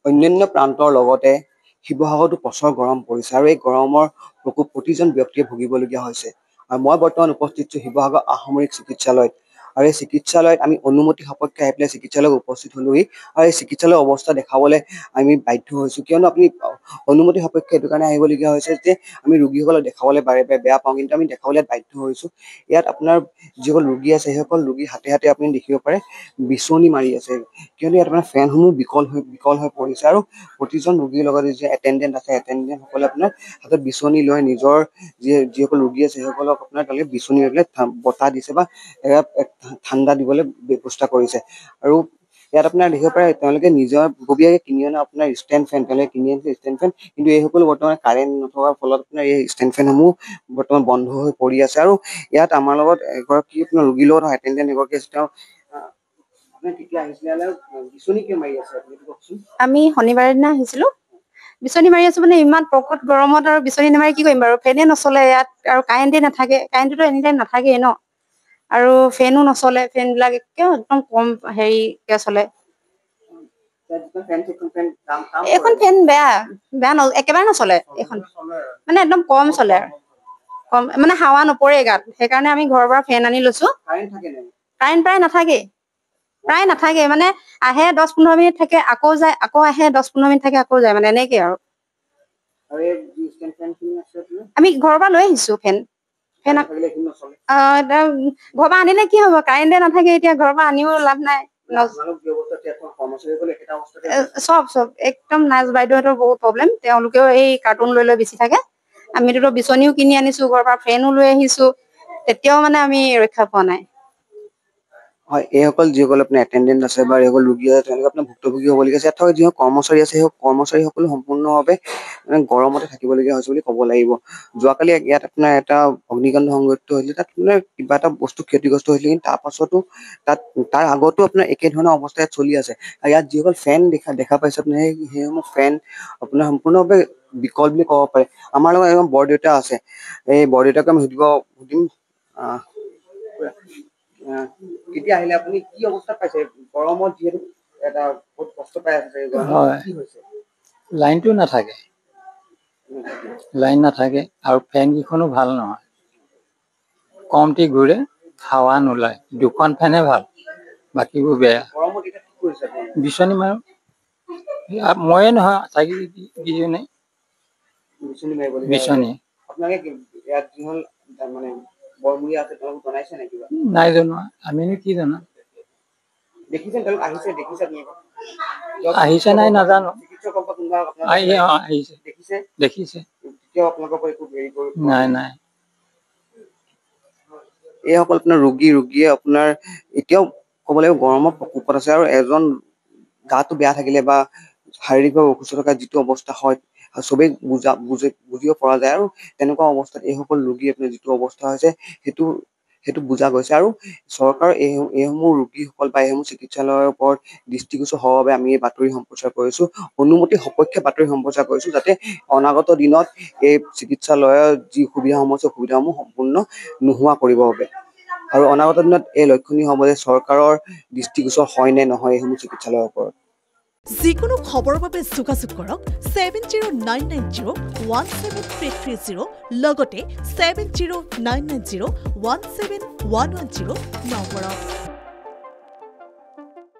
অন্যান্য প্ৰান্তৰ লগতে শিৱসাগৰতো প্ৰচৰ গৰম পৰিছে আৰু এই গৰমৰ প্ৰকোপ প্ৰতিজন ব্যক্তিয়ে ভুগিবলগীয়া হৈছে। আৰু মই বৰ্তমান উপস্থিত আছোঁ শিৱসাগৰ আহমৰিক চিকিৎসালয়ত। আৰু এই চিকিৎসালয়ত আমি অনুমতি সাপেক্ষে আহি পেলাই চিকিৎসালয়ত উপস্থিত হ'লোহি আৰু এই চিকিৎসালয়ৰ অৱস্থা দেখাবলৈ আমি বাধ্য হৈছোঁ। কিয়নো আপুনি অনুমতি সাপেক্ষে এইটো কাৰণে আহিবলগীয়া হৈছে যে আমি ৰোগীসকলক দেখাবলৈ বেয়া পাওঁ, কিন্তু আমি দেখাবলৈ বাধ্য হৈছোঁ। ইয়াত আপোনাৰ যিসকল ৰোগী আছে সেইসকল ৰোগীৰ হাতে হাতে আপুনি দেখিব পাৰে বিচনী মাৰি আছে, কিয়নো ইয়াত আপোনাৰ ফেনসমূহ বিকল হৈ পৰিছে আৰু প্ৰতিজন ৰোগীৰ লগতে যি এটেণ্ডেণ্ট আছে এটেণ্ডেণ্টসকলে আপোনাৰ হাতত বিচনী লৈ নিজৰ যিসকল ৰোগী আছে সেইসকলক আপোনাৰ তেওঁলোকে বিচনী লৈ পেলাই বতাহ দিছে বা ঠাণ্ডা দিবলৈ ব্যৱস্থা কৰিছে। আৰু ইয়াত আপোনাৰ দেখিব পাৰে তেওঁলোকে নিজৰ ববীয়াকে কিনি অনা আপোনাৰ ষ্টেণ্ড ফেন তেওঁলোকে কিনি আনিছে ষ্টেণ্ড ফেন, কিন্তু এই সকলো বৰ্তমান কাৰেণ্ট নথকাৰ ফলত আপোনাৰ এই ষ্টেণ্ড ফেনসমূহ বৰ্তমান বন্ধ হৈ পৰি আছে। আৰু ইয়াত আমাৰ লগত এগৰাকী আপোনাৰ ৰোগীৰ লগত এটেণ্ডেণ্ট এগৰাকী আছে, তেওঁ কেতিয়া আহিছিলে বিচনী কিয় মাৰি আছে আপুনি কওকচোন। আমি শনিবাৰৰ দিনা আহিছিলো, বিচনী মাৰি আছো মানে ইমান প্ৰকট গৰমত আৰু বিচনী নামাৰি কি কৰিম বাৰু, ফেনে নচলে ইয়াত আৰু কাৰেণ্টে নাথাকে, কাৰেণ্টটো এনি টাইম নাথাকেই ন, আৰু ফেনো নচলে, ফেন বিলাক একদম কম হেৰিকে চলে। এইখন ফেন বেয়া একেবাৰে নচলে, এইখন মানে একদম কম চলে আৰু কম মানে হাৱা নপৰে গাত, সেইকাৰণে আমি ঘৰৰ পৰা ফেন আনি লৈছো। কাৰেণ্ট প্ৰায় নাথাকে মানে আহে 10-15 মিনিট থাকে আকৌ যায়, আকৌ আহে 10-15 মিনিট থাকে আকৌ যায়, মানে এনেকে আৰু আমি ঘৰৰ পৰা লৈ আহিছো ফেন ঘৰৰ পৰা আনিলে কি হব, কাৰেণ্টে নাথাকে, এতিয়া ঘৰৰ পৰা আনিও লাভ নাই। চব একদম নাৰ্ছ বাইদেউহঁতৰ বহুত প্ৰব্লেম, তেওঁলোকেও এই কাৰ্টুন লৈ বেছি থাকে। আমিতো বিচনীও কিনি আনিছো ঘৰৰ পৰা, ফেনো লৈ আহিছো, তেতিয়াও মানে আমি ৰক্ষা পোৱা নাই। হয়, এইসকল যিসকল আপোনাৰ এটেণ্ডেণ্ট আছে বা এইসকল ৰোগী আছে তেওঁলোকে আপোনাৰ ভুক্তভোগী হ'বলগীয়া আছে। ইয়াত থকা যিসকল কৰ্মচাৰী আছে সেই কৰ্মচাৰীসকলো সম্পূৰ্ণভাৱে মানে গৰমতে থাকিবলগীয়া হৈছে বুলি ক'ব লাগিব। যোৱাকালি ইয়াত আপোনাৰ এটা অগ্নিকাণ্ড সংঘটিত হৈছিলে, তাত মানে কিবা এটা বস্তু ক্ষতিগ্ৰস্ত হৈছিলে, কিন্তু তাৰ পাছতো তাৰ আগতো আপোনাৰ একেধৰণৰ অৱস্থা ইয়াত চলি আছে। আৰু ইয়াত যিসকল ফেন দেখা পাইছে আপোনাৰ সেইসমূহ ফেন আপোনাৰ সম্পূৰ্ণভাৱে বিকল বুলি ক'ব পাৰে। আমাৰ লগত এজন বৰদেউতা আছে, এই বৰদেউতাকে আমি সুধিম কেতিয়া আহিলে, আপুনি কি অৱস্থাত পাইছে গৰমত, যিহেতু এটা বহুত কষ্ট পাই আছে? কি হৈছে? লাইনটো নাথাকে, লাইন নাথাকে আৰু ফেন কেইখনো ভাল নহয়, কমটি ঘূৰে, হাৱা নোলায়, দুখন ফেনে ভাল, বাকীবোৰ বেয়া। বিচনী মাৰো, ময়ে নহয় চাগি কিজনে বিচনী। নাই জনোৱা, আমিনো কি জানো, আহিছে নাই নাজানো, আহিছে দেখিছে, নাই নাই। এইসকল আপোনাৰ ৰোগীয়ে আপোনাৰ এতিয়াও ক'ব লাগিব গৰমৰ প্ৰকোপত আছে, আৰু এজন গাটো বেয়া থাকিলে বা শাৰীৰিকভাৱে অসুস্থ থকা যিটো অৱস্থা হয় চবেই বুজিব পৰা যায়, আৰু তেনেকুৱা অৱস্থাত এইসকল ৰোগী আপোনাৰ যিটো অৱস্থা হৈছে সেইটো বুজা গৈছে। আৰু চৰকাৰৰ এইসমূহ ৰোগীসকল বা এইসমূহ চিকিৎসালয়ৰ ওপৰত দৃষ্টিগোচৰ হোৱাৰ বাবে আমি এই বাতৰি সম্প্ৰচাৰ কৰিছো, অনুমতি সপক্ষে বাতৰি সম্প্ৰচাৰ কৰিছো, যাতে অনাগত দিনত এই চিকিৎসালয়ৰ যি সুবিধাসমূহ আছে সুবিধাসমূহ সম্পূৰ্ণ নোহোৱা কৰিব বাবে। আৰু অনাগত দিনত এই লক্ষণীয় হ'ব যে চৰকাৰৰ দৃষ্টিগোচৰ হয় নে নহয় এইসমূহ চিকিৎসালয়ৰ ওপৰত। যিকোনো খবৰৰ বাবে যোগাযোগ কৰক 7099017330 লগতে 7099017110 নম্বৰত।